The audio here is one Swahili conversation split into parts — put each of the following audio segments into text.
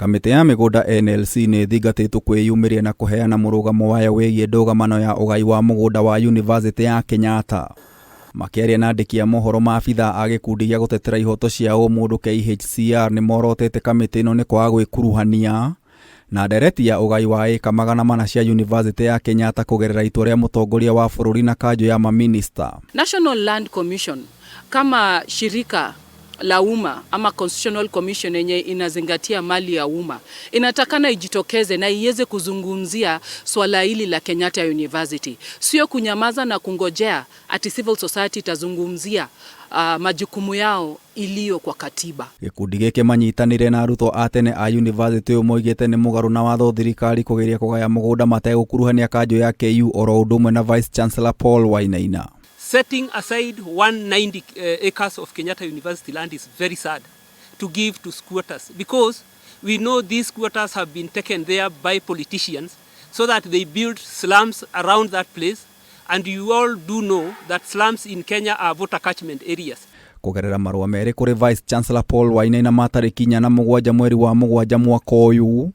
Kamĩtĩ ya mĩgũnda NLC nĩ thingatĩtwo kwĩyumĩria na kũheana mũrũgamo wayo wĩgiĩ ndũgamano ya ũgai wa mũgũnda wa University ya Kenyatta. Makĩaria na andĩki a mohoro maabitha a gĩkundi gĩa gutetera ihooto cia umundu KHCR nĩ morotete kamĩtĩ ĩno nĩ kwaga gwĩkuruhania na ndereti ya ũgai wa ĩka 400 cia University ya Kenyatta kũgerera itua rĩa mũtongoria wa bũrũri na kanjũ ya maminista. National Land Commission kama shirika la umma ama Constitutional Commission yenye inazingatia mali ya umma inatakana ijitokeze na iweze kuzungumzia swala hili la Kenyatta University, sio kunyamaza na kungojea ati civil society itazungumzia majukumu yao iliyo kwa katiba. Gikundi gĩkĩ manyitanire na arutwo a tene a university moigĩte nĩ mugaru na watho thirikari kũgeria kũgaya mũgũnda mategũkuruhania kanjũ ya KU oro ũndũ ũmwe na Vice Chancellor Paul Wainaina. Setting aside 190 acres of Kenyatta University land is very sad to give to squatters, because we know these squatters have been taken there by politicians so that they build slums around that place, and you all do know that slums in Kenya are voter catchment areas. Kũgerera marũa merĩ kũrĩ Vice Chancellor Paul Wainaina matarĩki 7 mweri wa 7 mwaka ũyũ,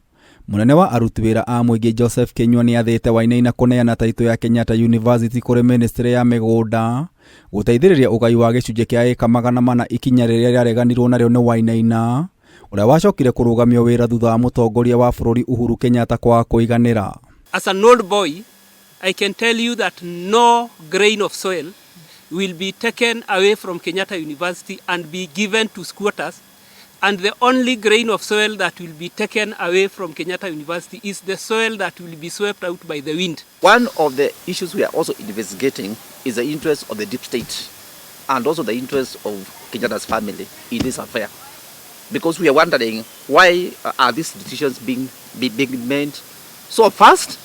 munene wa aruti wĩra a mũingĩ Joseph Kenyua nĩ athĩte Wainaina kũneana taitũ ya Kenyatta University kũrĩ ministry ya mĩgũnda gũteithĩrĩria ũgai wa gĩcunjĩ kĩa ĩka 400 ikinya rĩrĩa rĩareganirwo narĩo nĩ Wainaina ũrĩa wacokire kũrũgamio wĩra thutha wa mũtongoria wa bũrũri Uhuru Kenyatta kwaga kũiganĩra. As an old boy, I can tell you that no grain of soil will be taken away from Kenyatta University and be given to squatters. And the only grain of soil that will be taken away from Kenyatta University is the soil that will be swept out by the wind. One of the issues we are also investigating is the interest of the deep state and also the interest of Kenyatta's family in this affair. Because we are wondering why are these decisions being made so fast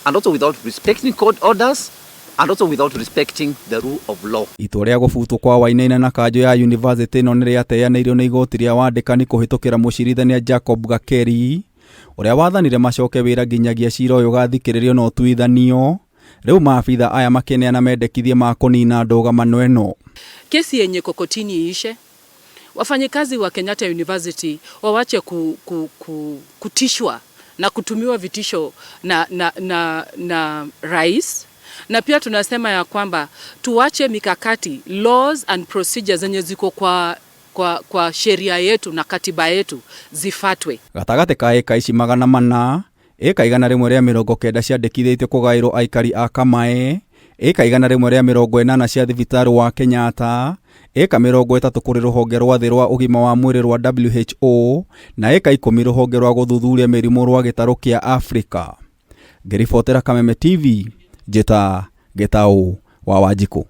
and also without respecting court orders and also without respecting the rule of law. Itua rĩa gũbutwo kwa Wainaina na kanjũ ya university ĩno nĩ rĩateanĩirio nĩ igoti rĩa wandĩkani kũhĩtũkĩra mũcirithania Jacob Gakeri ũrĩa wathanire macoke wĩra nginyagia ciira ũyũ gathikĩrĩrio na ũtwithanio. Rĩu maabitha aya makĩneana mendekithie ma kũnina ndũgamano ĩno. Kesi yenye kokotini iishe. Wafanyikazi wa Kenyatta University wawache kutishwa na kutumiwa vitisho na rais. Na pia tunasema ya kwamba tuache mikakati, laws and procedures zenye ziko kwa sheria yetu na katiba yetu zifatwe. Gatagatĩ ka ĩka ici 400, ĩka 190 ciandĩkithĩtio kũgaĩrwo aikari a Kameme, ĩka 180 cia thibitarĩ wa Kenyatta, ĩka 30 kũrĩ rũhonge rwa thĩ rwa ũgima wa mwĩrĩ rwa WHO na ĩka 10 rũhonge rwa gũthuthuria mĩrimũ rwa gĩtarũ kĩa Africa. Ngĩribotera Kameme TV, Jeta Getao wa Wajiko.